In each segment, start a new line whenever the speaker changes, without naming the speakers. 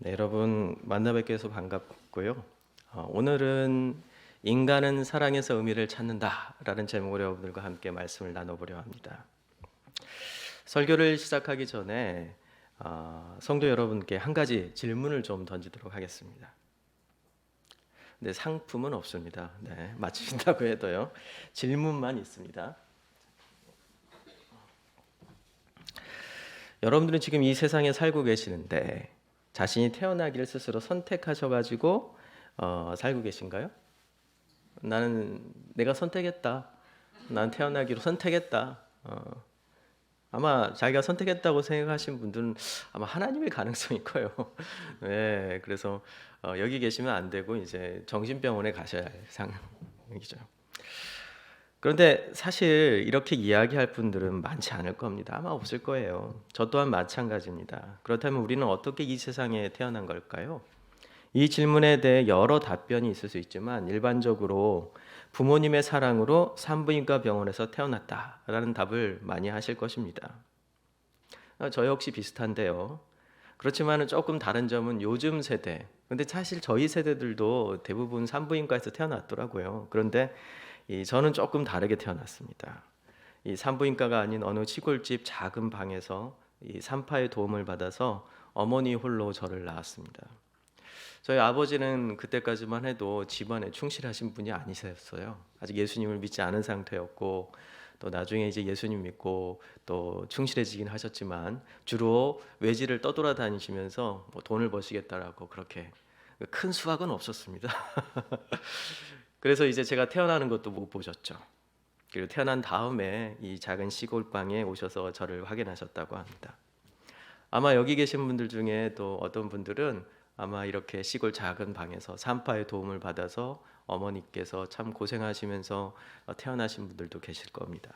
네, 여러분 만나 뵙게 해서 반갑고요. 오늘은 인간은 사랑에서 의미를 찾는다라는 제목으로 여러분들과 함께 말씀을 나눠보려 합니다. 설교를 시작하기 전에 성도 여러분께 한 가지 질문을 좀 던지도록 하겠습니다. 근데 상품은 없습니다. 네, 맞추신다고 해도요. 질문만 있습니다. 여러분들은 지금 이 세상에 살고 계시는데 자신이 태어나기를 스스로 선택하셔가지고 살고 계신가요? 나는 내가 선택했다. 난 태어나기로 선택했다. 아마 자기가 선택했다고 생각하신 분들은 아마 하나님의 가능성이 커요. 네, 그래서 여기 계시면 안 되고 이제 정신병원에 가셔야 할 상황이죠. 그런데 사실 이렇게 이야기할 분들은 많지 않을 겁니다. 아마 없을 거예요. 저 또한 마찬가지입니다. 그렇다면 우리는 어떻게 이 세상에 태어난 걸까요? 이 질문에 대해 여러 답변이 있을 수 있지만 일반적으로 부모님의 사랑으로 산부인과 병원에서 태어났다라는 답을 많이 하실 것입니다. 저 역시 비슷한데요. 그렇지만 조금 다른 점은 요즘 세대, 근데 사실 저희 세대들도 대부분 산부인과에서 태어났더라고요. 그런데 저는 조금 다르게 태어났습니다. 이 산부인과가 아닌 어느 시골집 작은 방에서 이 산파의 도움을 받아서 어머니 홀로 저를 낳았습니다. 저희 아버지는 그때까지만 해도 집안에 충실하신 분이 아니셨어요. 아직 예수님을 믿지 않은 상태였고 또 나중에 이제 예수님 믿고 또 충실해지긴 하셨지만 주로 외지를 떠돌아다니시면서 뭐 돈을 버시겠다라고 그렇게 큰 수확은 없었습니다. 그래서 이제 제가 태어나는 것도 못 보셨죠. 그리고 태어난 다음에 이 작은 시골방에 오셔서 저를 확인하셨다고 합니다. 아마 여기 계신 분들 중에 또 어떤 분들은 아마 이렇게 시골 작은 방에서 산파의 도움을 받아서 어머니께서 참 고생하시면서 태어나신 분들도 계실 겁니다.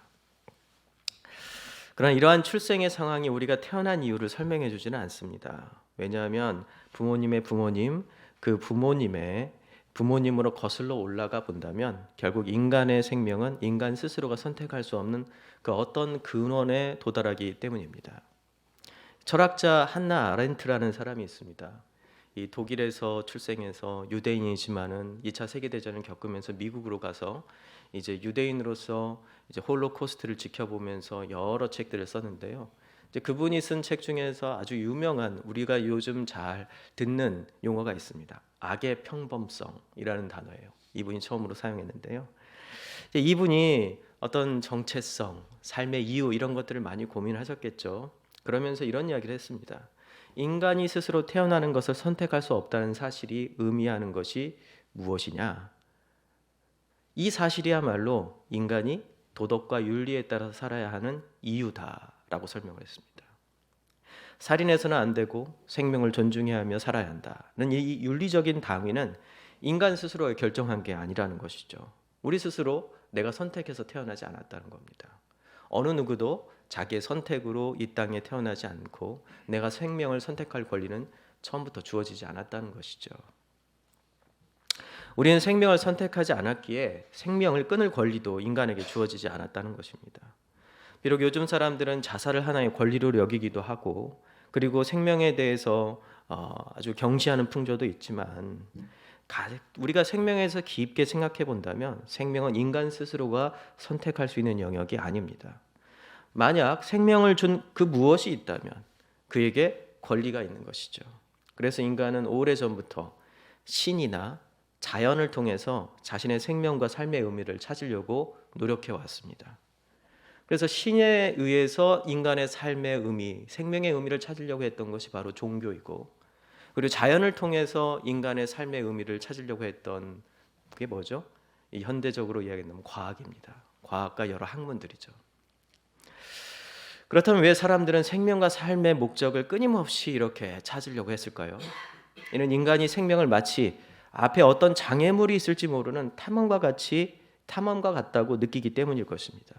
그러나 이러한 출생의 상황이 우리가 태어난 이유를 설명해 주지는 않습니다. 왜냐하면 부모님의 부모님, 그 부모님의 부모님으로 거슬러 올라가 본다면 결국 인간의 생명은 인간 스스로가 선택할 수 없는 그 어떤 근원에 도달하기 때문입니다. 철학자 한나 아렌트라는 사람이 있습니다. 이 독일에서 출생해서 유대인이지만은 2차 세계대전을 겪으면서 미국으로 가서 이제 유대인으로서 이제 홀로코스트를 지켜보면서 여러 책들을 썼는데요. 이제 그분이 쓴 책 중에서 아주 유명한 우리가 요즘 잘 듣는 용어가 있습니다. 악의 평범성이라는 단어예요. 이분이 처음으로 사용했는데요. 이제 이분이 어떤 정체성, 삶의 이유 이런 것들을 많이 고민하셨겠죠. 그러면서 이런 이야기를 했습니다. 인간이 스스로 태어나는 것을 선택할 수 없다는 사실이 의미하는 것이 무엇이냐? 이 사실이야말로 인간이 도덕과 윤리에 따라 살아야 하는 이유다라고 설명을 했습니다. 살인해서는 안 되고 생명을 존중해야 하며 살아야 한다는 이 윤리적인 당위는 인간 스스로가 결정한 게 아니라는 것이죠. 우리 스스로 내가 선택해서 태어나지 않았다는 겁니다. 어느 누구도 자기의 선택으로 이 땅에 태어나지 않고 내가 생명을 선택할 권리는 처음부터 주어지지 않았다는 것이죠. 우리는 생명을 선택하지 않았기에 생명을 끊을 권리도 인간에게 주어지지 않았다는 것입니다. 비록 요즘 사람들은 자살을 하나의 권리로 여기기도 하고 그리고 생명에 대해서 아주 경시하는 풍조도 있지만 우리가 생명에서 깊게 생각해 본다면 생명은 인간 스스로가 선택할 수 있는 영역이 아닙니다. 만약 생명을 준 그 무엇이 있다면 그에게 권리가 있는 것이죠. 그래서 인간은 오래전부터 신이나 자연을 통해서 자신의 생명과 삶의 의미를 찾으려고 노력해 왔습니다. 그래서 신에 의해서 인간의 삶의 의미, 생명의 의미를 찾으려고 했던 것이 바로 종교이고 그리고 자연을 통해서 인간의 삶의 의미를 찾으려고 했던 그게 뭐죠? 이 현대적으로 이야기하면 과학입니다. 과학과 여러 학문들이죠. 그렇다면 왜 사람들은 생명과 삶의 목적을 끊임없이 이렇게 찾으려고 했을까요? 이는 인간이 생명을 마치 앞에 어떤 장애물이 있을지 모르는 탐험과 같다고 느끼기 때문일 것입니다.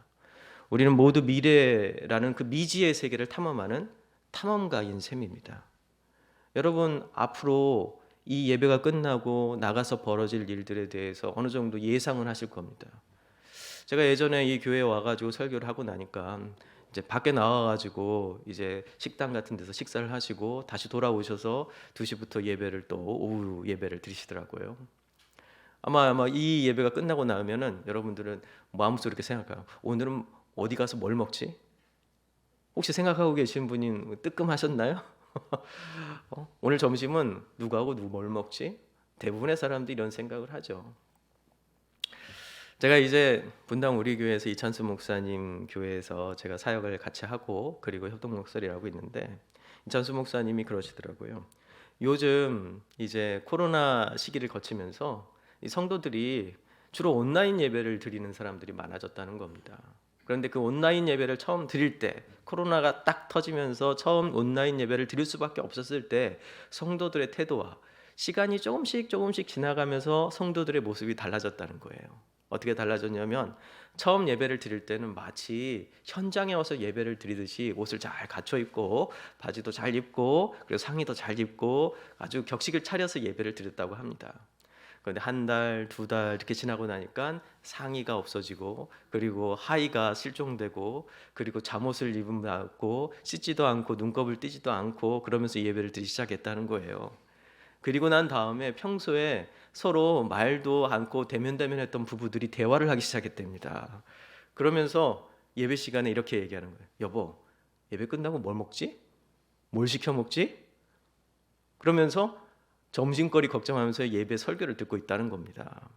우리는 모두 미래라는 그 미지의 세계를 탐험하는 탐험가인 셈입니다. 여러분 앞으로 이 예배가 끝나고 나가서 벌어질 일들에 대해서 어느 정도 예상은 하실 겁니다. 제가 예전에 이 교회에 와가지고 설교를 하고 나니까 이제 밖에 나와가지고 이제 식당 같은 데서 식사를 하시고 다시 돌아오셔서 2시부터 예배를 또 오후 예배를 드리시더라고요. 아마 이 예배가 끝나고 나면은 여러분들은 마음속으로 이렇게 생각해요. 오늘은 어디 가서 뭘 먹지? 혹시 생각하고 계신 분이 뜨끔하셨나요? 오늘 점심은 누구하고 누구 뭘 먹지? 대부분의 사람들이 이런 생각을 하죠. 제가 이제 분당 우리 교회에서 이찬수 목사님 교회에서 제가 사역을 같이 하고 그리고 협동 목소리를 하고 있는데 이찬수 목사님이 그러시더라고요. 요즘 이제 코로나 시기를 거치면서 이 성도들이 주로 온라인 예배를 드리는 사람들이 많아졌다는 겁니다. 그런데 그 온라인 예배를 처음 드릴 때 코로나가 딱 터지면서 처음 온라인 예배를 드릴 수밖에 없었을 때 성도들의 태도와 시간이 조금씩 지나가면서 성도들의 모습이 달라졌다는 거예요. 어떻게 달라졌냐면 처음 예배를 드릴 때는 마치 현장에 와서 예배를 드리듯이 옷을 잘 갖춰 입고 바지도 잘 입고 그리고 상의도 잘 입고 아주 격식을 차려서 예배를 드렸다고 합니다. 그런데 한 달, 2달 이렇게 지나고 나니까 상의가 없어지고 그리고 하의가 실종되고 그리고 잠옷을 입고 씻지도 않고 눈곱을 띄지도 않고 그러면서 예배를 드리기 시작했다는 거예요. 그리고 난 다음에 평소에 서로 말도 않고 대면대면했던 부부들이 대화를 하기 시작했답니다. 그러면서 예배 시간에 이렇게 얘기하는 거예요. 여보, 예배 끝나고 뭘 먹지? 뭘 시켜 먹지? 그러면서 점심거리 걱정하면서 예배 설교를 듣고 있다는 겁니다.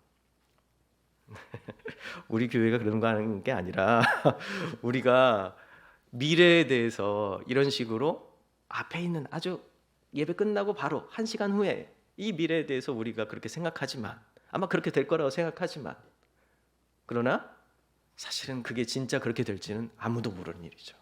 우리 교회가 그런 거 하는 게 아니라 우리가 미래에 대해서 이런 식으로 앞에 있는 아주 예배 끝나고 바로 1시간 후에 이 미래에 대해서 우리가 그렇게 생각하지만 아마 그렇게 될 거라고 생각하지만 그러나 사실은 그게 진짜 그렇게 될지는 아무도 모르는 일이죠.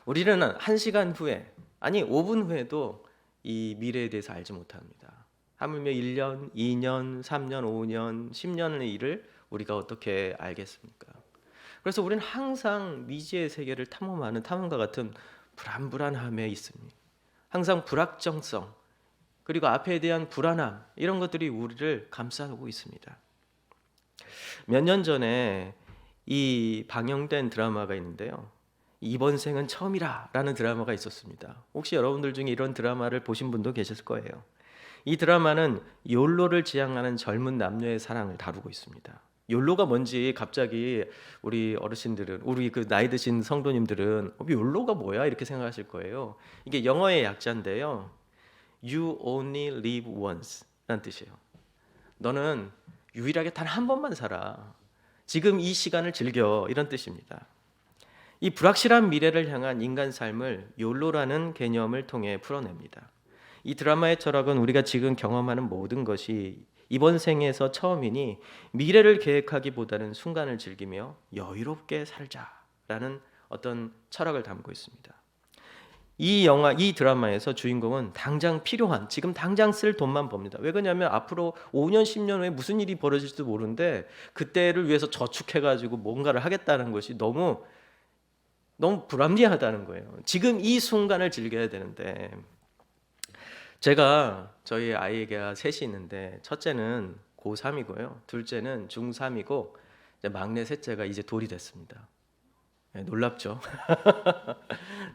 우리는 1시간 후에 아니 5분 후에도 이 미래에 대해서 알지 못합니다. 하물며 1년, 2년, 3년, 5년, 10년의 일을 우리가 어떻게 알겠습니까? 그래서 우리는 항상 미지의 세계를 탐험하는 탐험과 같은 불안함에 있습니다. 항상 불확정성 그리고 앞에 대한 불안함 이런 것들이 우리를 감싸고 있습니다. 몇 년 전에 이 방영된 드라마가 있는데요. 이번 생은 처음이라 라는 드라마가 있었습니다. 혹시 여러분들 중에 이런 드라마를 보신 분도 계실 거예요. 이 드라마는 욜로를 지향하는 젊은 남녀의 사랑을 다루고 있습니다. 욜로가 뭔지 갑자기 우리 어르신들은 우리 그 나이 드신 성도님들은 욜로가 뭐야 이렇게 생각하실 거예요. 이게 영어의 약자인데요. You only live once 라는 뜻이에요. 너는 유일하게 단 한 번만 살아. 지금 이 시간을 즐겨 이런 뜻입니다. 이 불확실한 미래를 향한 인간 삶을 욜로라는 개념을 통해 풀어냅니다. 이 드라마의 철학은 우리가 지금 경험하는 모든 것이 이번 생에서 처음이니 미래를 계획하기보다는 순간을 즐기며 여유롭게 살자라는 어떤 철학을 담고 있습니다. 이 드라마에서 주인공은 당장 필요한, 지금 당장 쓸 돈만 법니다. 왜 그러냐면 앞으로 5년, 10년 후에 무슨 일이 벌어질지도 모르는데 그때를 위해서 저축해가지고 뭔가를 하겠다는 것이 너무 불합리하다는 거예요. 지금 이 순간을 즐겨야 되는데 제가 저희 아이가 셋이 있는데 첫째는 고3이고요. 둘째는 중3이고 막내 셋째가 이제 돌이 됐습니다. 네, 놀랍죠?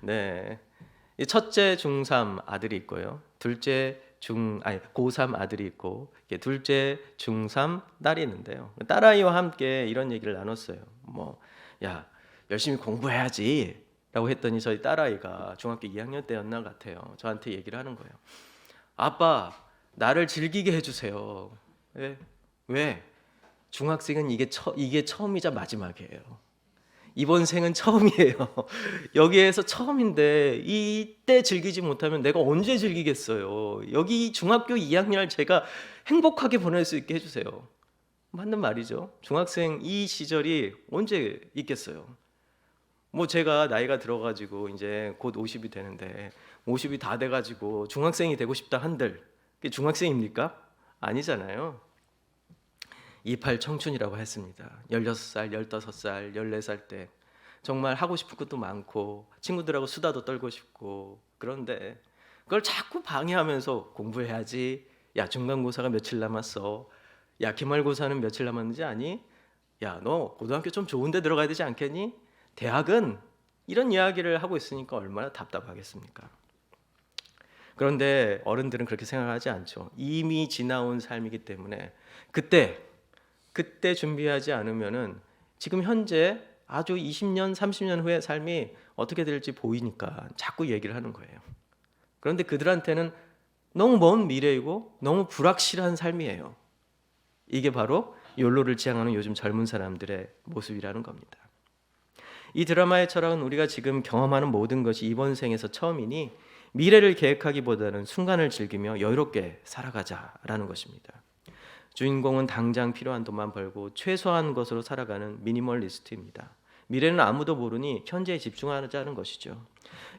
네. 첫째 중3 아들이 있고요. 고3 아들이 있고 둘째 중3 딸이 있는데요. 딸아이와 함께 이런 얘기를 나눴어요. 야, 열심히 공부해야지 라고 했더니 저희 딸아이가 중학교 2학년 때였나 같아요. 저한테 얘기를 하는 거예요. 아빠, 나를 즐기게 해주세요. 왜? 중학생은 이게 처음이자 마지막이에요. 이번 생은 처음이에요. 여기에서 처음인데 이때 즐기지 못하면 내가 언제 즐기겠어요. 여기 중학교 2학년을 제가 행복하게 보낼 수 있게 해주세요. 맞는 말이죠. 중학생 이 시절이 언제 있겠어요. 제가 나이가 들어가지고 이제 곧 50이 되는데 50이 다 돼가지고 중학생이 되고 싶다 한들 그게 중학생입니까? 아니잖아요. 28 청춘이라고 했습니다. 16살, 15살, 14살 때 정말 하고 싶은 것도 많고 친구들하고 수다도 떨고 싶고 그런데 그걸 자꾸 방해하면서 공부해야지. 야, 중간고사가 며칠 남았어. 야, 기말고사는 며칠 남았는지 아니? 야, 너 고등학교 좀 좋은 데 들어가야 되지 않겠니? 대학은 이런 이야기를 하고 있으니까 얼마나 답답하겠습니까? 그런데 어른들은 그렇게 생각하지 않죠. 이미 지나온 삶이기 때문에 그때 준비하지 않으면은 지금 현재 아주 20년, 30년 후의 삶이 어떻게 될지 보이니까 자꾸 얘기를 하는 거예요. 그런데 그들한테는 너무 먼 미래이고 너무 불확실한 삶이에요. 이게 바로 욜로를 지향하는 요즘 젊은 사람들의 모습이라는 겁니다. 이 드라마의 철학은 우리가 지금 경험하는 모든 것이 이번 생에서 처음이니 미래를 계획하기보다는 순간을 즐기며 여유롭게 살아가자라는 것입니다. 주인공은 당장 필요한 돈만 벌고 최소한 것으로 살아가는 미니멀리스트입니다. 미래는 아무도 모르니 현재에 집중하자는 것이죠.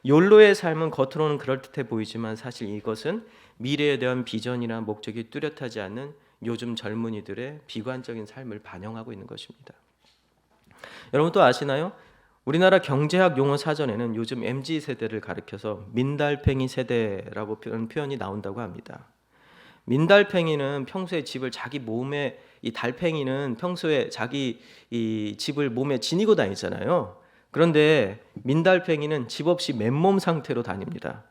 욜로의 삶은 겉으로는 그럴듯해 보이지만 사실 이것은 미래에 대한 비전이나 목적이 뚜렷하지 않는 요즘 젊은이들의 비관적인 삶을 반영하고 있는 것입니다. 여러분 또 아시나요? 우리나라 경제학 용어 사전에는 요즘 MZ세대를 가리켜서 민달팽이 세대라고 표현이 나온다고 합니다. 민달팽이는 평소에 집을 자기 몸에, 이 달팽이는 평소에 자기 이 집을 몸에 지니고 다니잖아요. 그런데 민달팽이는 집 없이 맨몸 상태로 다닙니다.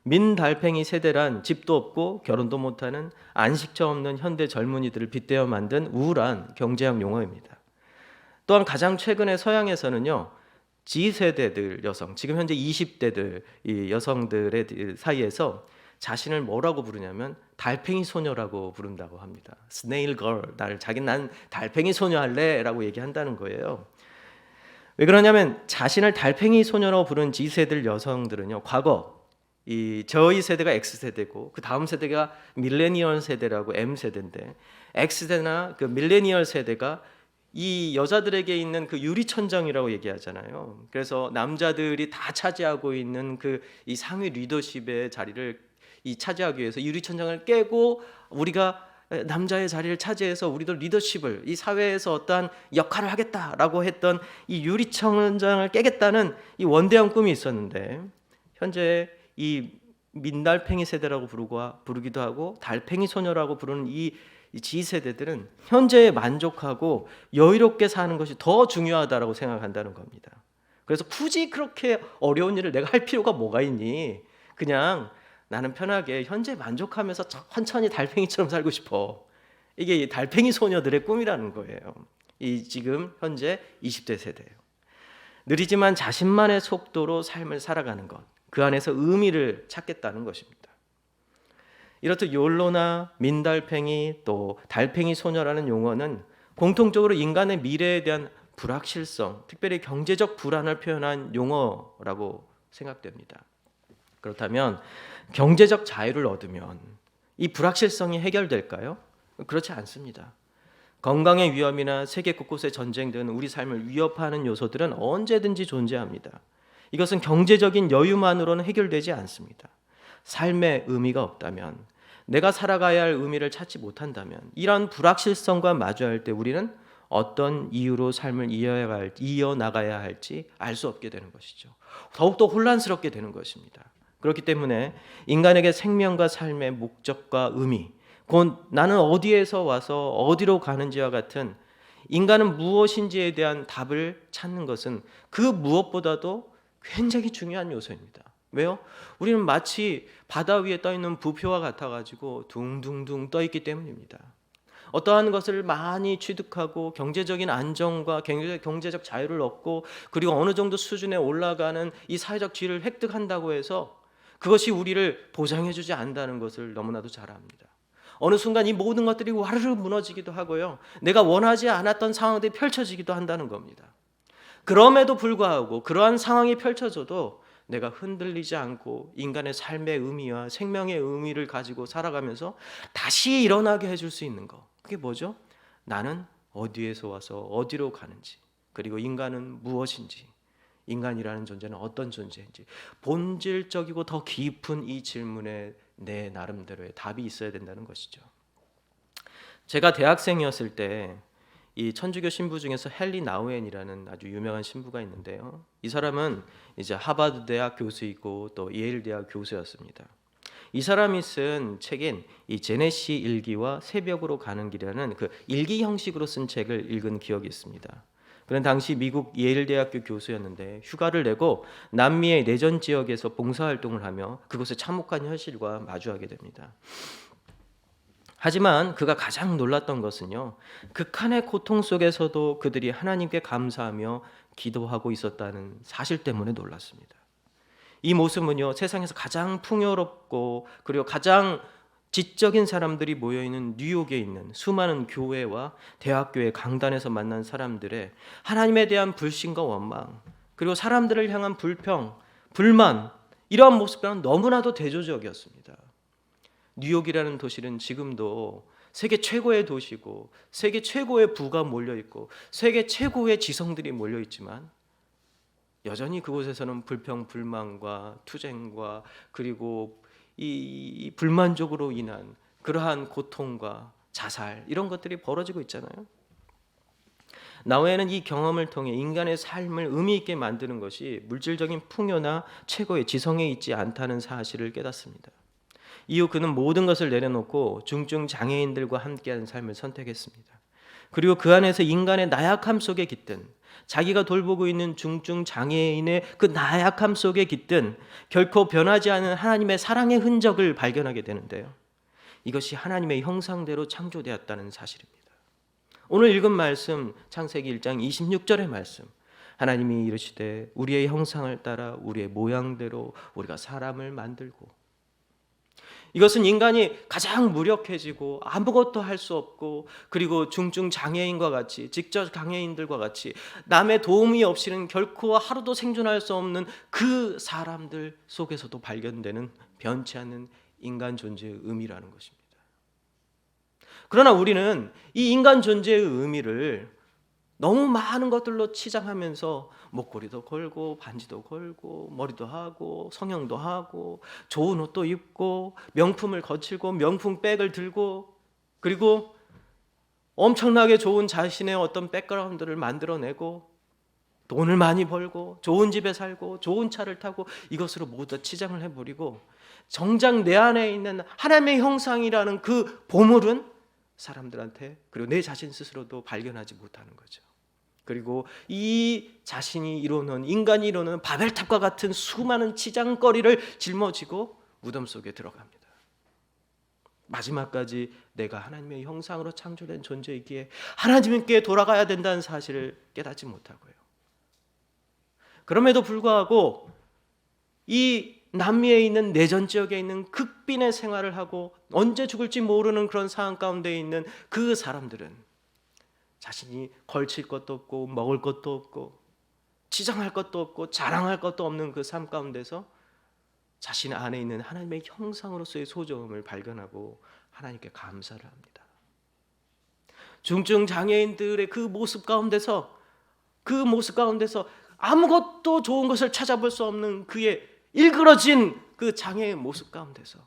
민달팽이 세대란 집도 없고 결혼도 못하는 안식처 없는 현대 젊은이들을 빗대어 만든 우울한 경제학 용어입니다. 또한 가장 최근에 서양에서는요, G세대들 여성, 지금 현재 20대들 이 여성들의 사이에서 자신을 뭐라고 부르냐면 달팽이 소녀라고 부른다고 합니다. 스네일 걸, 난 달팽이 소녀 할래라고 얘기한다는 거예요. 왜 그러냐면 자신을 달팽이 소녀라고 부른 G세대 여성들은요, 과거 저희 세대가 X세대고 그 다음 세대가 밀레니얼 세대라고 M세대인데, X세대나 그 밀레니얼 세대가 이 여자들에게 있는 그 유리천장이라고 얘기하잖아요. 그래서 남자들이 다 차지하고 있는 이 상위 리더십의 자리를 차지하기 위해서 유리천장을 깨고 우리가 남자의 자리를 차지해서 우리도 리더십을, 이 사회에서 어떠한 역할을 하겠다라고 했던 이 유리천장을 깨겠다는 이 원대한 꿈이 있었는데, 현재 이 민달팽이 세대라고 부르기도 하고 달팽이 소녀라고 부르는 이 G세대들은 현재에 만족하고 여유롭게 사는 것이 더 중요하다고 생각한다는 겁니다. 그래서 굳이 그렇게 어려운 일을 내가 할 필요가 뭐가 있니? 그냥 나는 편하게 현재 만족하면서 천천히 달팽이처럼 살고 싶어. 이게 달팽이 소녀들의 꿈이라는 거예요. 지금 현재 20대 세대예요. 느리지만 자신만의 속도로 삶을 살아가는 것, 그 안에서 의미를 찾겠다는 것입니다. 이렇듯 욜로나 민달팽이 또 달팽이 소녀라는 용어는 공통적으로 인간의 미래에 대한 불확실성, 특별히 경제적 불안을 표현한 용어라고 생각됩니다. 그렇다면 경제적 자유를 얻으면 이 불확실성이 해결될까요? 그렇지 않습니다. 건강의 위험이나 세계 곳곳의 전쟁 등 우리 삶을 위협하는 요소들은 언제든지 존재합니다. 이것은 경제적인 여유만으로는 해결되지 않습니다. 삶의 의미가 없다면, 내가 살아가야 할 의미를 찾지 못한다면, 이러한 불확실성과 마주할 때 우리는 어떤 이유로 삶을 이어나가야 할지 알 수 없게 되는 것이죠. 더욱더 혼란스럽게 되는 것입니다. 그렇기 때문에 인간에게 생명과 삶의 목적과 의미, 곧 나는 어디에서 와서 어디로 가는지와 같은 인간은 무엇인지에 대한 답을 찾는 것은 그 무엇보다도 굉장히 중요한 요소입니다. 왜요? 우리는 마치 바다 위에 떠있는 부표와 같아가지고 둥둥둥 떠있기 때문입니다. 어떠한 것을 많이 취득하고 경제적인 안정과 경제적 자유를 얻고 그리고 어느 정도 수준에 올라가는 이 사회적 지위를 획득한다고 해서 그것이 우리를 보장해주지 않는다는 것을 너무나도 잘 압니다. 어느 순간 이 모든 것들이 와르르 무너지기도 하고요, 내가 원하지 않았던 상황들이 펼쳐지기도 한다는 겁니다. 그럼에도 불구하고 그러한 상황이 펼쳐져도 내가 흔들리지 않고 인간의 삶의 의미와 생명의 의미를 가지고 살아가면서 다시 일어나게 해줄 수 있는 것, 그게 뭐죠? 나는 어디에서 와서 어디로 가는지, 그리고 인간은 무엇인지, 인간이라는 존재는 어떤 존재인지, 본질적이고 더 깊은 이 질문에 내 나름대로의 답이 있어야 된다는 것이죠. 제가 대학생이었을 때 이 천주교 신부 중에서 헨리 나우엔이라는 아주 유명한 신부가 있는데요, 이 사람은 이제 하버드 대학 교수이고 또 예일 대학 교수였습니다. 이 사람이 쓴 책인 이 제네시 일기와 새벽으로 가는 길이라는 그 일기 형식으로 쓴 책을 읽은 기억이 있습니다. 그는 당시 미국 예일 대학교 교수였는데 휴가를 내고 남미의 내전 지역에서 봉사활동을 하며 그곳의 참혹한 현실과 마주하게 됩니다. 하지만 그가 가장 놀랐던 것은요, 극한의 고통 속에서도 그들이 하나님께 감사하며 기도하고 있었다는 사실 때문에 놀랐습니다. 이 모습은요, 세상에서 가장 풍요롭고 그리고 가장 지적인 사람들이 모여있는 뉴욕에 있는 수많은 교회와 대학교의 강단에서 만난 사람들의 하나님에 대한 불신과 원망, 그리고 사람들을 향한 불평, 불만, 이러한 모습과는 너무나도 대조적이었습니다. 뉴욕이라는 도시는 지금도 세계 최고의 도시고 세계 최고의 부가 몰려있고 세계 최고의 지성들이 몰려있지만 여전히 그곳에서는 불평, 불만과 투쟁과 그리고 이 불만족으로 인한 그러한 고통과 자살, 이런 것들이 벌어지고 있잖아요. 나우에는 이 경험을 통해 인간의 삶을 의미 있게 만드는 것이 물질적인 풍요나 최고의 지성에 있지 않다는 사실을 깨닫습니다. 이후 그는 모든 것을 내려놓고 중증 장애인들과 함께하는 삶을 선택했습니다. 그리고 그 안에서 인간의 나약함 속에 깃든, 자기가 돌보고 있는 중증 장애인의 그 나약함 속에 깃든 결코 변하지 않은 하나님의 사랑의 흔적을 발견하게 되는데요, 이것이 하나님의 형상대로 창조되었다는 사실입니다. 오늘 읽은 말씀, 창세기 1장 26절의 말씀, 하나님이 이르시되 우리의 형상을 따라 우리의 모양대로 우리가 사람을 만들고, 이것은 인간이 가장 무력해지고 아무것도 할 수 없고 그리고 중증 장애인과 같이, 직접 장애인들과 같이 남의 도움이 없이는 결코 하루도 생존할 수 없는 그 사람들 속에서도 발견되는 변치 않는 인간 존재의 의미라는 것입니다. 그러나 우리는 이 인간 존재의 의미를 너무 많은 것들로 치장하면서 목걸이도 걸고 반지도 걸고 머리도 하고 성형도 하고 좋은 옷도 입고 명품을 거칠고 명품 백을 들고 그리고 엄청나게 좋은 자신의 어떤 백그라운드를 만들어내고 돈을 많이 벌고 좋은 집에 살고 좋은 차를 타고 이것으로 모두 다 치장을 해버리고 정작 내 안에 있는 하나님의 형상이라는 그 보물은 사람들한테 그리고 내 자신 스스로도 발견하지 못하는 거죠. 그리고 이 자신이 이루는, 인간이 이루는 바벨탑과 같은 수많은 치장거리를 짊어지고 무덤 속에 들어갑니다. 마지막까지 내가 하나님의 형상으로 창조된 존재이기에 하나님께 돌아가야 된다는 사실을 깨닫지 못하고요. 그럼에도 불구하고 이 남미에 있는 내전 지역에 있는 극빈의 생활을 하고 언제 죽을지 모르는 그런 상황 가운데 있는 그 사람들은 자신이 걸칠 것도 없고 먹을 것도 없고 치장할 것도 없고 자랑할 것도 없는 그 삶 가운데서 자신 안에 있는 하나님의 형상으로서의 소중함을 발견하고 하나님께 감사를 합니다. 중증 장애인들의 그 모습 가운데서 아무것도 좋은 것을 찾아볼 수 없는 그의 일그러진 그 장애의 모습 가운데서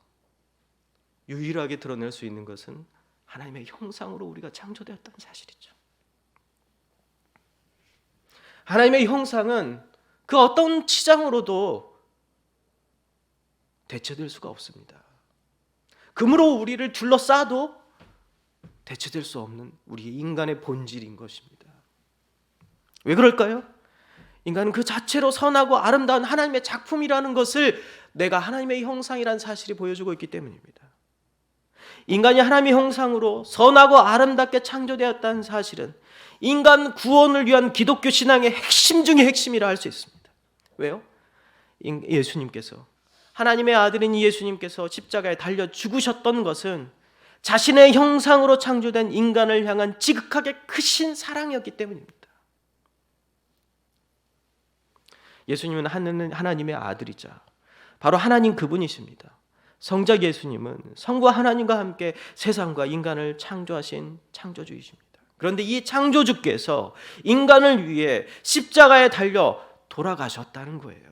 유일하게 드러낼 수 있는 것은 하나님의 형상으로 우리가 창조되었다는 사실이죠. 하나님의 형상은 그 어떤 치장으로도 대체될 수가 없습니다. 금으로 우리를 둘러싸도 대체될 수 없는 우리 인간의 본질인 것입니다. 왜 그럴까요? 인간은 그 자체로 선하고 아름다운 하나님의 작품이라는 것을 내가 하나님의 형상이라는 사실이 보여주고 있기 때문입니다. 인간이 하나님의 형상으로 선하고 아름답게 창조되었다는 사실은 인간 구원을 위한 기독교 신앙의 핵심 중의 핵심이라 할 수 있습니다. 왜요? 예수님께서, 하나님의 아들인 예수님께서 십자가에 달려 죽으셨던 것은 자신의 형상으로 창조된 인간을 향한 지극하게 크신 사랑이었기 때문입니다. 예수님은 하나님의 아들이자 바로 하나님 그분이십니다. 성자 예수님은 성부 하나님과 함께 세상과 인간을 창조하신 창조주이십니다. 그런데 이 창조주께서 인간을 위해 십자가에 달려 돌아가셨다는 거예요.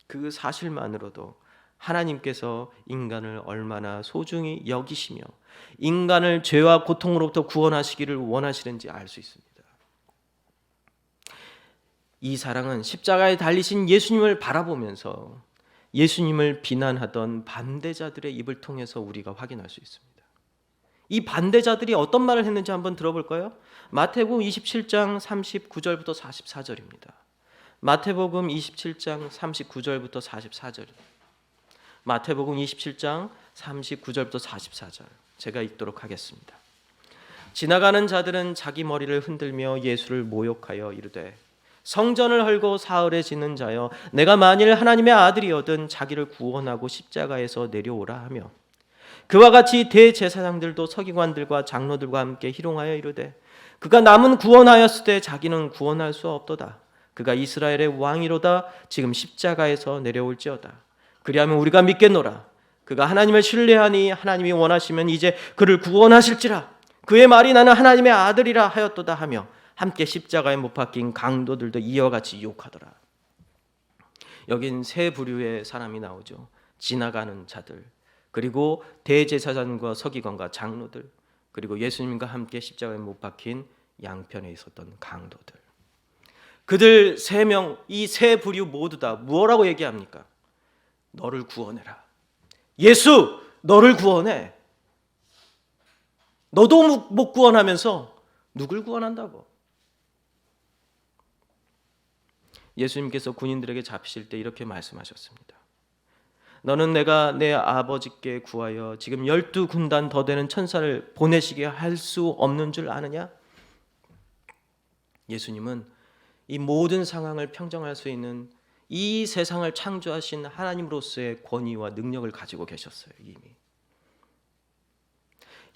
그 사실만으로도 하나님께서 인간을 얼마나 소중히 여기시며 인간을 죄와 고통으로부터 구원하시기를 원하시는지 알 수 있습니다. 이 사랑은 십자가에 달리신 예수님을 바라보면서 예수님을 비난하던 반대자들의 입을 통해서 우리가 확인할 수 있습니다. 이 반대자들이 어떤 말을 했는지 한번 들어볼까요? 마태복음 27장 39절부터 44절입니다. 마태복음 27장 39절부터 44절. 마태복음 27장 39절부터 44절. 제가 읽도록 하겠습니다. 지나가는 자들은 자기 머리를 흔들며 예수를 모욕하여 이르되 성전을 헐고 사흘에 짓는 자여 내가 만일 하나님의 아들이거든 자기를 구원하고 십자가에서 내려오라 하며 그와 같이 대제사장들도 서기관들과 장로들과 함께 희롱하여 이르되 그가 남은 구원하였을 때 자기는 구원할 수 없도다. 그가 이스라엘의 왕이로다. 지금 십자가에서 내려올지어다. 그리하면 우리가 믿겠노라. 그가 하나님을 신뢰하니 하나님이 원하시면 이제 그를 구원하실지라. 그의 말이 나는 하나님의 아들이라 하였도다 하며 함께 십자가에 못 박힌 강도들도 이와 같이 욕하더라. 여긴 세 부류의 사람이 나오죠. 지나가는 자들, 그리고 대제사장과 서기관과 장로들, 그리고 예수님과 함께 십자가에 못 박힌 양편에 있었던 강도들. 그들 세 명, 이 세 부류 모두 다 뭐라고 얘기합니까? 너를 구원해라. 예수, 너를 구원해. 너도 못 구원하면서 누굴 구원한다고? 예수님께서 군인들에게 잡히실 때 이렇게 말씀하셨습니다. 너는 내가 내 아버지께 구하여 지금 12군단 더 되는 천사를 보내시게 할 수 없는 줄 아느냐? 예수님은 이 모든 상황을 평정할 수 있는 이 세상을 창조하신 하나님으로서의 권위와 능력을 가지고 계셨어요. 이미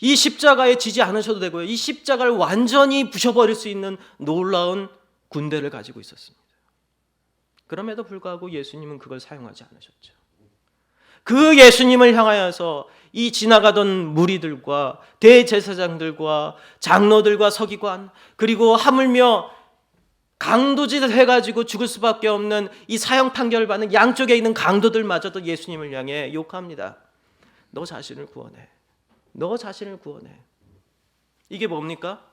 이 십자가에 지지 않으셔도 되고요. 이 십자가를 완전히 부셔버릴 수 있는 놀라운 군대를 가지고 있었습니다. 그럼에도 불구하고 예수님은 그걸 사용하지 않으셨죠. 그 예수님을 향하여서 이 지나가던 무리들과 대제사장들과 장로들과 서기관, 그리고 하물며 강도짓을 해가지고 죽을 수밖에 없는 이 사형 판결을 받는 양쪽에 있는 강도들마저도 예수님을 향해 욕합니다. 너 자신을 구원해. 너 자신을 구원해. 이게 뭡니까?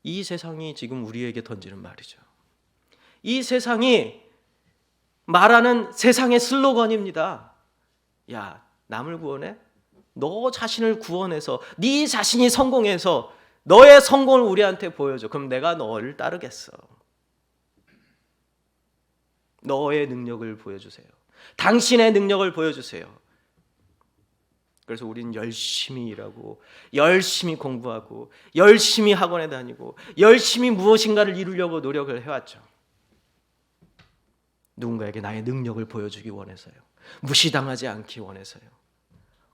이 세상이 지금 우리에게 던지는 말이죠. 이 세상이 말하는 세상의 슬로건입니다. 야, 남을 구원해? 너 자신을 구원해서 네 자신이 성공해서 너의 성공을 우리한테 보여줘. 그럼 내가 너를 따르겠어. 너의 능력을 보여주세요. 당신의 능력을 보여주세요. 그래서 우리는 열심히 일하고 열심히 공부하고 열심히 학원에 다니고 열심히 무엇인가를 이루려고 노력을 해왔죠. 누군가에게 나의 능력을 보여주기 원해서요. 무시당하지 않기 원해서요.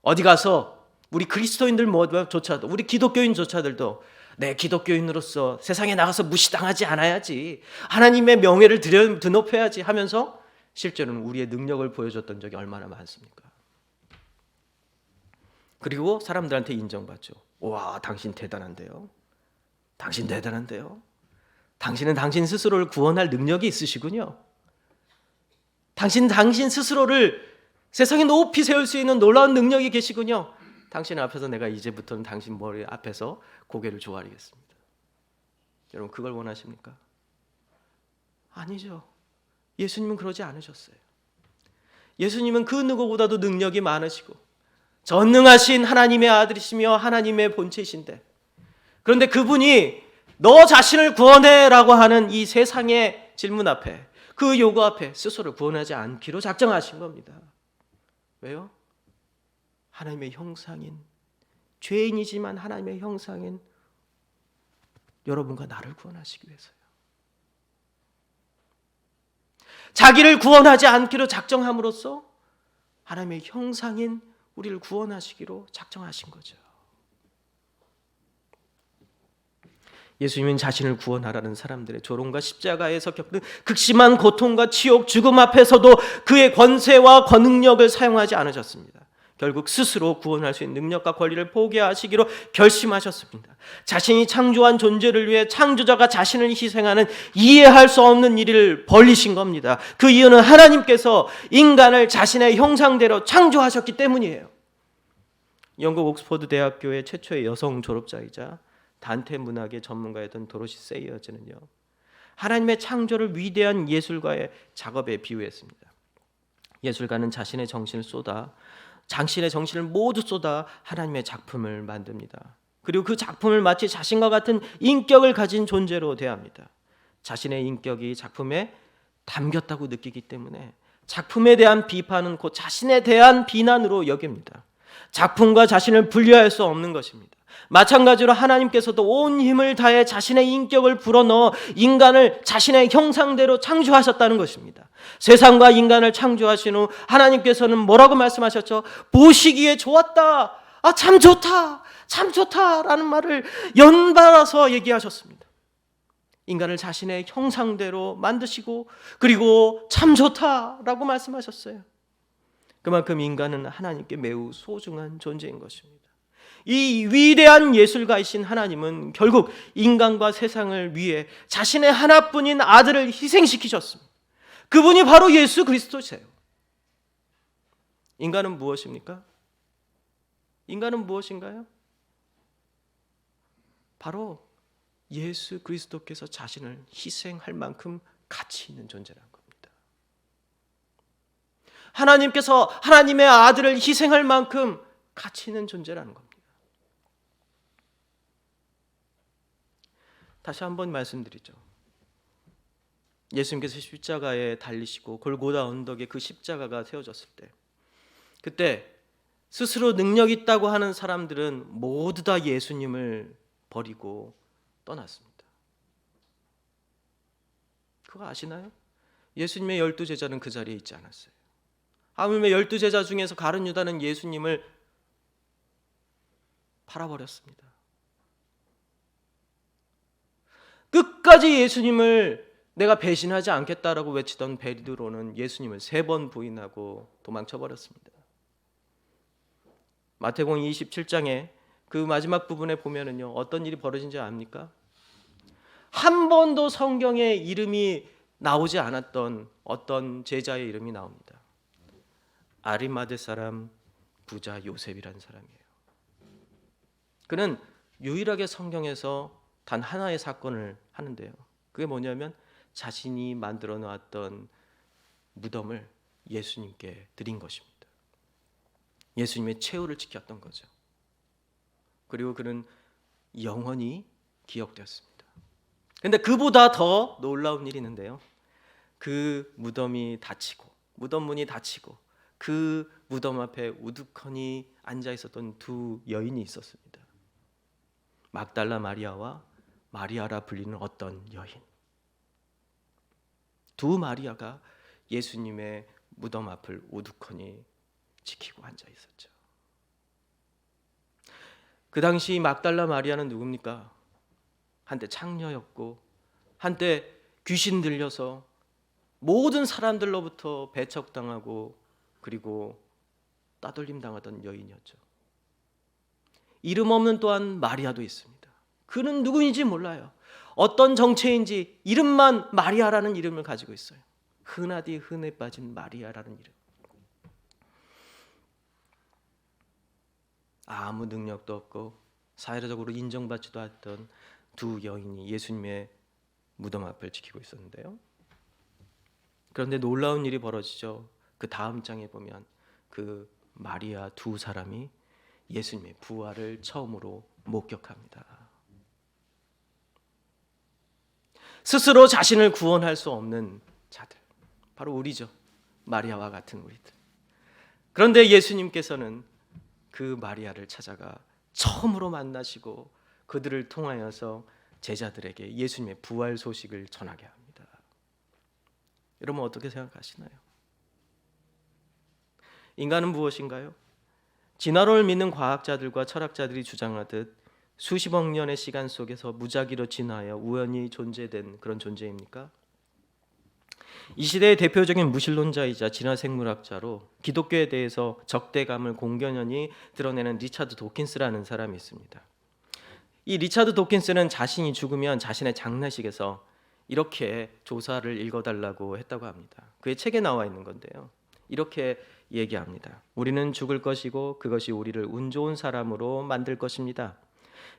어디 가서 우리 그리스도인들 모두조차도, 우리 기독교인조차들도 내 기독교인으로서 세상에 나가서 무시당하지 않아야지, 하나님의 명예를 드높여야지 하면서 실제로는 우리의 능력을 보여줬던 적이 얼마나 많습니까? 그리고 사람들한테 인정받죠. 와, 당신 대단한데요. 당신 대단한데요. 당신은 당신 스스로를 구원할 능력이 있으시군요. 당신 스스로를 세상에 높이 세울 수 있는 놀라운 능력이 계시군요. 당신 앞에서 내가 이제부터는 당신 머리 앞에서 고개를 조아리겠습니다. 여러분, 그걸 원하십니까? 아니죠. 예수님은 그러지 않으셨어요. 예수님은 그 누구보다도 능력이 많으시고 전능하신 하나님의 아들이시며 하나님의 본체이신데, 그런데 그분이 너 자신을 구원해라고 하는 이 세상의 질문 앞에, 그 요구 앞에 스스로를 구원하지 않기로 작정하신 겁니다. 왜요? 하나님의 형상인, 죄인이지만 하나님의 형상인 여러분과 나를 구원하시기 위해서요. 자기를 구원하지 않기로 작정함으로써 하나님의 형상인 우리를 구원하시기로 작정하신 거죠. 예수님은 자신을 구원하라는 사람들의 조롱과 십자가에서 겪는 극심한 고통과 치욕, 죽음 앞에서도 그의 권세와 권능력을 사용하지 않으셨습니다. 결국 스스로 구원할 수 있는 능력과 권리를 포기하시기로 결심하셨습니다. 자신이 창조한 존재를 위해 창조자가 자신을 희생하는 이해할 수 없는 일을 벌이신 겁니다. 그 이유는 하나님께서 인간을 자신의 형상대로 창조하셨기 때문이에요. 영국 옥스퍼드 대학교의 최초의 여성 졸업자이자 단테 문학의 전문가였던 도로시 세이어즈는요, 하나님의 창조를 위대한 예술가의 작업에 비유했습니다. 예술가는 자신의 정신을 쏟아 당신의 정신을 모두 쏟아 하나님의 작품을 만듭니다. 그리고 그 작품을 마치 자신과 같은 인격을 가진 존재로 대합니다. 자신의 인격이 작품에 담겼다고 느끼기 때문에 작품에 대한 비판은 곧 자신에 대한 비난으로 여깁니다. 작품과 자신을 분리할 수 없는 것입니다. 마찬가지로 하나님께서도 온 힘을 다해 자신의 인격을 불어넣어 인간을 자신의 형상대로 창조하셨다는 것입니다. 세상과 인간을 창조하신 후 하나님께서는 뭐라고 말씀하셨죠? 보시기에 좋았다. 참 좋다. 참 좋다라는 말을 연달아서 얘기하셨습니다. 인간을 자신의 형상대로 만드시고 그리고 참 좋다라고 말씀하셨어요. 그만큼 인간은 하나님께 매우 소중한 존재인 것입니다. 이 위대한 예술가이신 하나님은 결국 인간과 세상을 위해 자신의 하나뿐인 아들을 희생시키셨습니다. 그분이 바로 예수 그리스도세요. 인간은 무엇입니까? 인간은 무엇인가요? 바로 예수 그리스도께서 자신을 희생할 만큼 가치 있는 존재라는 겁니다. 하나님께서 하나님의 아들을 희생할 만큼 가치 있는 존재라는 겁니다. 다시 한번 말씀드리죠. 예수님께서 십자가에 달리시고 골고다 언덕에 그 십자가가 세워졌을 때, 그때 스스로 능력 있다고 하는 사람들은 모두 다 예수님을 버리고 떠났습니다. 그거 아시나요? 예수님의 12제자는 그 자리에 있지 않았어요. 하물며 12제자 중에서 가룟 유다는 예수님을 팔아버렸습니다. 끝까지 예수님을 내가 배신하지 않겠다라고 외치던 베드로는 예수님을 3번 부인하고 도망쳐버렸습니다. 마태복음 27장에 그 마지막 부분에 보면은요, 어떤 일이 벌어진지 압니까? 한 번도 성경에 이름이 나오지 않았던 어떤 제자의 이름이 나옵니다. 아리마대 사람 부자 요셉이라는 사람이에요. 그는 유일하게 성경에서 단 하나의 사건을 하는데요. 그게 뭐냐면 자신이 만들어 놓았던 무덤을 예수님께 드린 것입니다. 예수님의 최후를 지켰던 거죠. 그리고 그는 영원히 기억되었습니다. 그런데 그보다 더 놀라운 일이 있는데요. 그 무덤이 닫히고, 무덤 문이 닫히고 그 무덤 앞에 우두커니 앉아 있었던 2 여인이 있었습니다. 막달라 마리아와 마리아라 불리는 어떤 여인. 2 마리아가 예수님의 무덤 앞을 우두커니 지키고 앉아 있었죠. 그 당시 막달라 마리아는 누굽니까? 한때 창녀였고 한때 귀신 들려서 모든 사람들로부터 배척당하고 그리고 따돌림 당하던 여인이었죠. 이름 없는 또한 마리아도 있습니다. 그는 누구인지 몰라요. 어떤 정체인지 이름만 마리아라는 이름을 가지고 있어요. 흔하디 흔해 빠진 마리아라는 이름. 아무 능력도 없고 사회적으로 인정받지도 않던 2 여인이 예수님의 무덤 앞을 지키고 있었는데요. 그런데 놀라운 일이 벌어지죠. 그 다음 장에 보면 그 마리아 2 사람이 예수님의 부활을 처음으로 목격합니다. 스스로 자신을 구원할 수 없는 자들, 바로 우리죠. 마리아와 같은 우리들. 그런데 예수님께서는 그 마리아를 찾아가 처음으로 만나시고 그들을 통하여서 제자들에게 예수님의 부활 소식을 전하게 합니다. 여러분 어떻게 생각하시나요? 인간은 무엇인가요? 진화론을 믿는 과학자들과 철학자들이 주장하듯 수십억 년의 시간 속에서 무작위로 진화하여 우연히 존재된 그런 존재입니까? 이 시대의 대표적인 무신론자이자 진화생물학자로 기독교에 대해서 적대감을 공견연히 드러내는 리차드 도킨스라는 사람이 있습니다. 이 리차드 도킨스는 자신이 죽으면 자신의 장례식에서 이렇게 조사를 읽어달라고 했다고 합니다. 그의 책에 나와 있는 건데요. 이렇게 얘기합니다. 우리는 죽을 것이고 그것이 우리를 운 좋은 사람으로 만들 것입니다.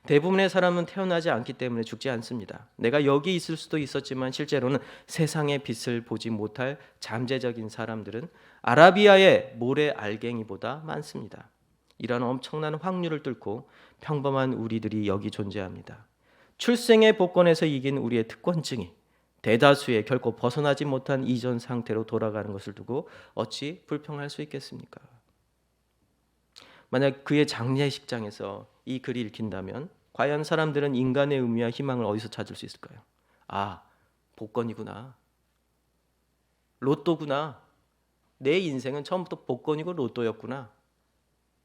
대부분의 사람은 태어나지 않기 때문에 죽지 않습니다. 내가 여기 있을 수도 있었지만 실제로는 세상의 빛을 보지 못할 잠재적인 사람들은 아라비아의 모래 알갱이보다 많습니다. 이런 엄청난 확률을 뚫고 평범한 우리들이 여기 존재합니다. 출생의 복권에서 이긴 우리의 특권층이 대다수의 결코 벗어나지 못한 이전 상태로 돌아가는 것을 두고 어찌 불평할 수 있겠습니까? 만약 그의 장례식장에서 이 글이 읽힌다면 과연 사람들은 인간의 의미와 희망을 어디서 찾을 수 있을까요? 아, 복권이구나. 로또구나. 내 인생은 처음부터 복권이고 로또였구나.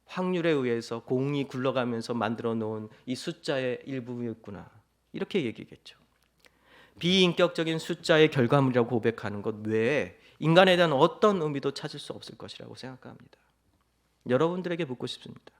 확률에 의해서 공이 굴러가면서 만들어 놓은 이 숫자의 일부였구나. 이렇게 얘기겠죠. 비인격적인 숫자의 결과물이라고 고백하는 것 외에 인간에 대한 어떤 의미도 찾을 수 없을 것이라고 생각합니다. 여러분들에게 묻고 싶습니다.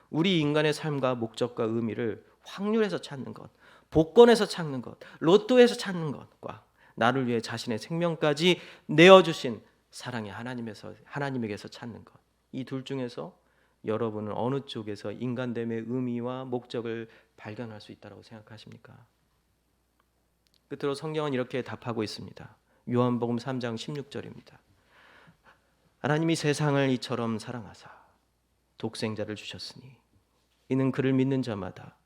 우리 인간의 삶과 목적과 의미를 확률에서 찾는 것, 복권에서 찾는 것, 로또에서 찾는 것과 나를 위해 자신의 생명까지 내어주신 사랑의 하나님에게서 찾는 것, 이 둘 중에서 여러분은 어느 쪽에서 인간됨의 의미와 목적을 발견할 수 있다고 생각하십니까? 끝으로 성경은 이렇게 답하고 있습니다. 요한복음 3장 16절입니다. 하나님이 세상을 이처럼 사랑하사 독생자를 주셨으니 이는 그를 믿는 자마다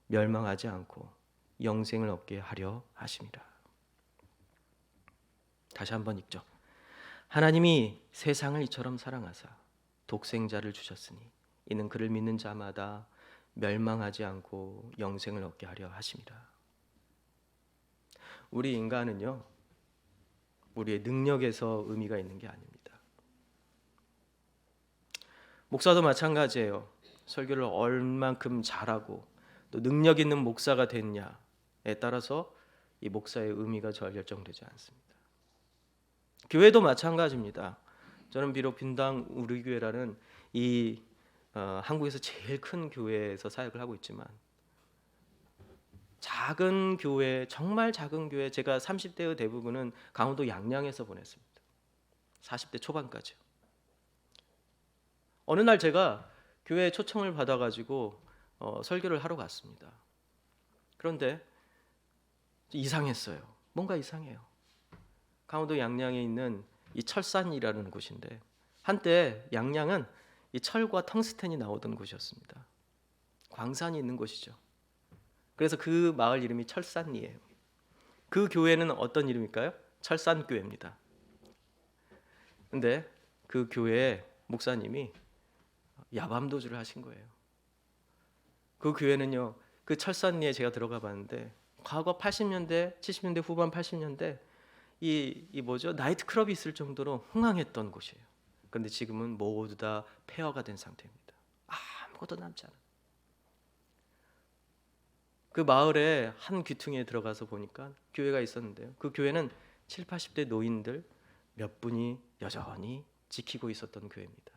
멸망하지 않고 영생을 얻게 하려 하심이라. 다시 한번 읽죠. 하나님이 세상을 이처럼 사랑하사 독생자를 주셨으니 이는 그를 믿는 자마다 멸망하지 않고 영생을 얻게 하려 하심이라. 우리 인간은요, 우리의 능력에서 의미가 있는 게 아닙니다. 목사도 마찬가지예요. 설교를 얼만큼 잘하고 또 능력 있는 목사가 됐냐에 따라서 이 목사의 의미가 결정되지 않습니다. 교회도 마찬가지입니다. 저는 비록 빈당 우리 교회라는 이 한국에서 제일 큰 교회에서 사역을 하고 있지만 작은 교회, 정말 작은 교회, 제가 30대의 대부분은 강원도 양양에서 보냈습니다. 40대 초반까지요. 어느 날 제가 교회에 초청을 받아가지고 설교를 하러 갔습니다. 그런데 이상했어요. 뭔가 이상해요. 강원도 양양에 있는 이 철산이라는 곳인데 한때 양양은 이 철과 텅스텐이 나오던 곳이었습니다. 광산이 있는 곳이죠. 그래서 그 마을 이름이 철산이에요. 그 교회는 어떤 이름일까요? 철산교회입니다. 근데 그 교회 목사님이 야밤도주를 하신 거예요. 그 교회는요, 그 철산리에 제가 들어가 봤는데 과거 80년대, 70년대 후반 80년대 이 뭐죠? 나이트클럽이 있을 정도로 흥황했던 곳이에요. 그런데 지금은 모두 다 폐허가 된 상태입니다. 아무것도 남지 않아요. 그 마을에 한 귀퉁이에 들어가서 보니까 교회가 있었는데요. 그 교회는 7, 80대 노인들 몇 분이 여전히 지키고 있었던 교회입니다.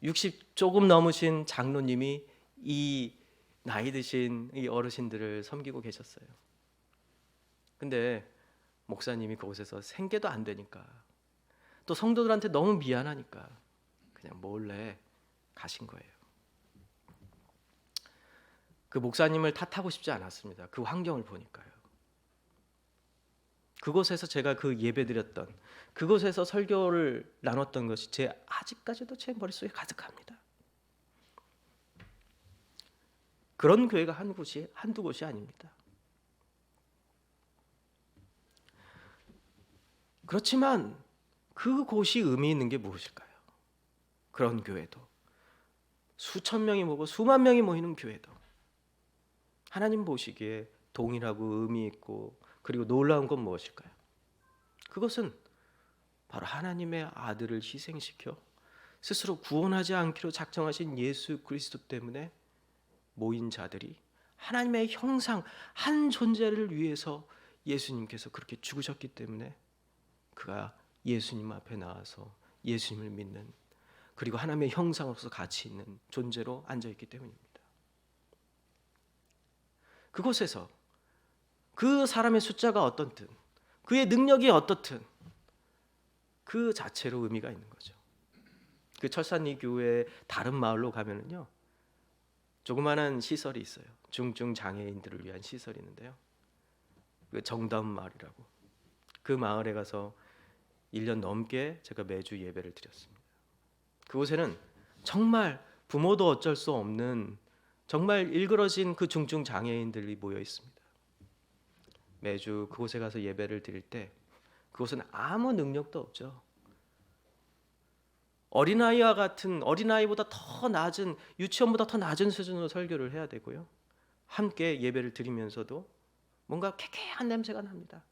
60 조금 넘으신 장로님이 이 나이 드신 이 어르신들을 섬기고 계셨어요. 근데 목사님이 그곳에서 생계도 안 되니까 또 성도들한테 너무 미안하니까 그냥 몰래 가신 거예요. 그 목사님을 탓하고 싶지 않았습니다. 그 환경을 보니까요. 그곳에서 제가 그 예배드렸던 그곳에서 설교를 나눴던 것이 아직까지도 제 머릿속에 가득합니다. 그런 교회가 한두 곳이 아닙니다. 그렇지만 그곳이 의미 있는 게 무엇일까요? 그런 교회도 수천 명이 모고 수만 명이 모이는 교회도 하나님 보시기에 동일하고 의미 있고 그리고 놀라운 건 무엇일까요? 그것은 바로 하나님의 아들을 희생시켜 스스로 구원하지 않기로 작정하신 예수 그리스도 때문에 모인 자들이 하나님의 형상 한 존재를 위해서 예수님께서 그렇게 죽으셨기 때문에 그가 예수님 앞에 나와서 예수님을 믿는 그리고 하나님의 형상으로서 가치 있는 존재로 앉아있기 때문입니다. 그곳에서 그 사람의 숫자가 어떻든 그의 능력이 어떻든 그 자체로 의미가 있는 거죠. 그 철산리 교회 다른 마을로 가면은요 조그마한 시설이 있어요. 중증 장애인들을 위한 시설이 있는데요. 그 정다운 마을이라고 그 마을에 가서 1년 넘게 제가 매주 예배를 드렸습니다. 그곳에는 정말 부모도 어쩔 수 없는 정말 일그러진 그 중증 장애인들이 모여 있습니다. 매주 그곳에 가서 예배를 드릴 때 그곳은 아무 능력도 없죠. 어린아이와 같은, 어린아이보다 더 낮은, 유치원보다 더 낮은 수준으로 설교를 해야 되고요. 함께 예배를 드리면서도 뭔가 쾌쾌한 냄새가 납니다.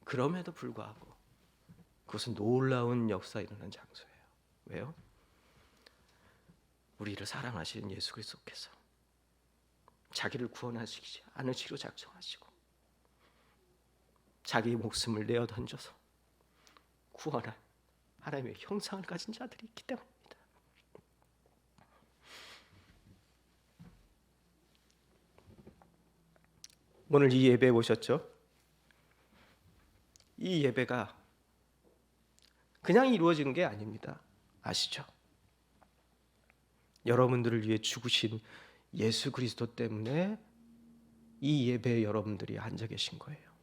그럼에도 불구하고 그것은 놀라운 역사 일어난 장소예요. 왜요? 우리를 사랑하시는 예수 그리스도께서 자기를 구원하시지 않으시기로 작정하시고 자기 목숨을 내어 던져서 구원한 하나님의 형상을 가진 자들이 있기 때문입니다. 오늘 이 예배에 오셨죠? 이 예배가 그냥 이루어지는 게 아닙니다. 아시죠? 여러분들을 위해 죽으신 예수 그리스도 때문에 이 예배에 여러분들이 앉아 계신 거예요.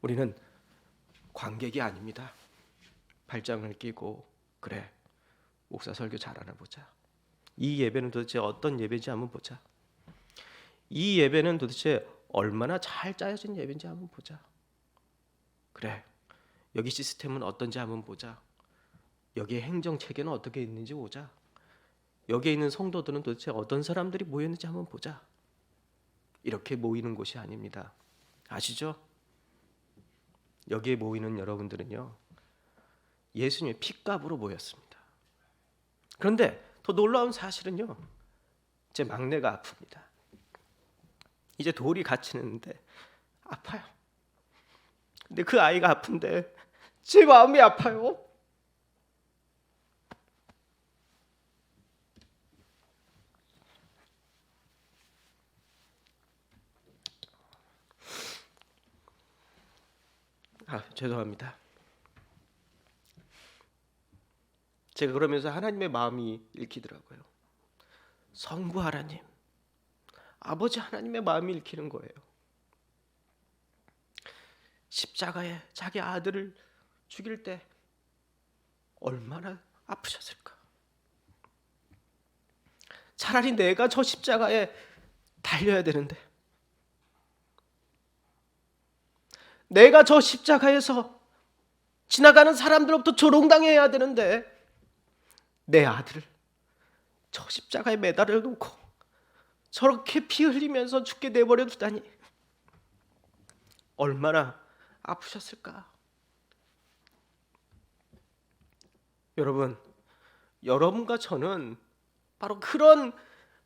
우리는 관객이 아닙니다. 발장을 끼고 그래 목사 설교 잘하나 보자. 이 예배는 도대체 어떤 예배인지 한번 보자. 이 예배는 도대체 얼마나 잘 짜여진 예배인지 한번 보자. 그래 여기 시스템은 어떤지 한번 보자. 여기에 행정체계는 어떻게 있는지 보자. 여기에 있는 성도들은 도대체 어떤 사람들이 모였는지 한번 보자. 이렇게 모이는 곳이 아닙니다. 아시죠? 여기에 모이는 여러분들은요 예수님의 핏값으로 모였습니다. 그런데 더 놀라운 사실은요 제 막내가 아픕니다. 이제 돌이 갇히는데 아파요. 근데 그 아이가 아픈데 제 마음이 아파요. 죄송합니다. 제가 그러면서 하나님의 마음이 읽히더라고요. 성부 하나님, 아버지 하나님의 마음이 읽히는 거예요. 십자가에 자기 아들을 죽일 때 얼마나 아프셨을까. 차라리 내가 저 십자가에 달려야 되는데, 내가 저 십자가에서 지나가는 사람들로부터 조롱당해야 되는데 내 아들을 저 십자가에 매달아 놓고 저렇게 피 흘리면서 죽게 내버려 두다니 얼마나 아프셨을까. 여러분, 여러분과 저는 바로 그런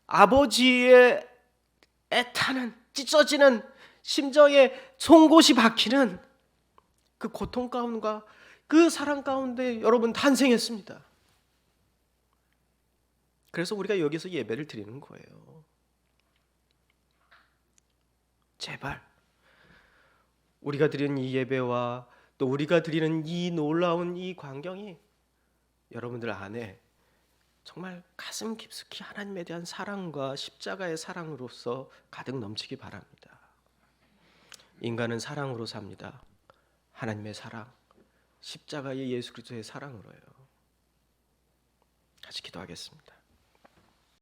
아버지의 애타는 찢어지는 심정에 송곳이 박히는 그 고통 가운데과 그 사랑 가운데 여러분 탄생했습니다. 그래서 우리가 여기서 예배를 드리는 거예요. 제발 우리가 드리는 이 예배와 또 우리가 드리는 이 놀라운 이 광경이 여러분들 안에 정말 가슴 깊숙이 하나님에 대한 사랑과 십자가의 사랑으로서 가득 넘치기 바랍니다. 인간은 사랑으로 삽니다. 하나님의 사랑, 십자가의 예수 그리스도의 사랑으로요. 같이 기도하겠습니다.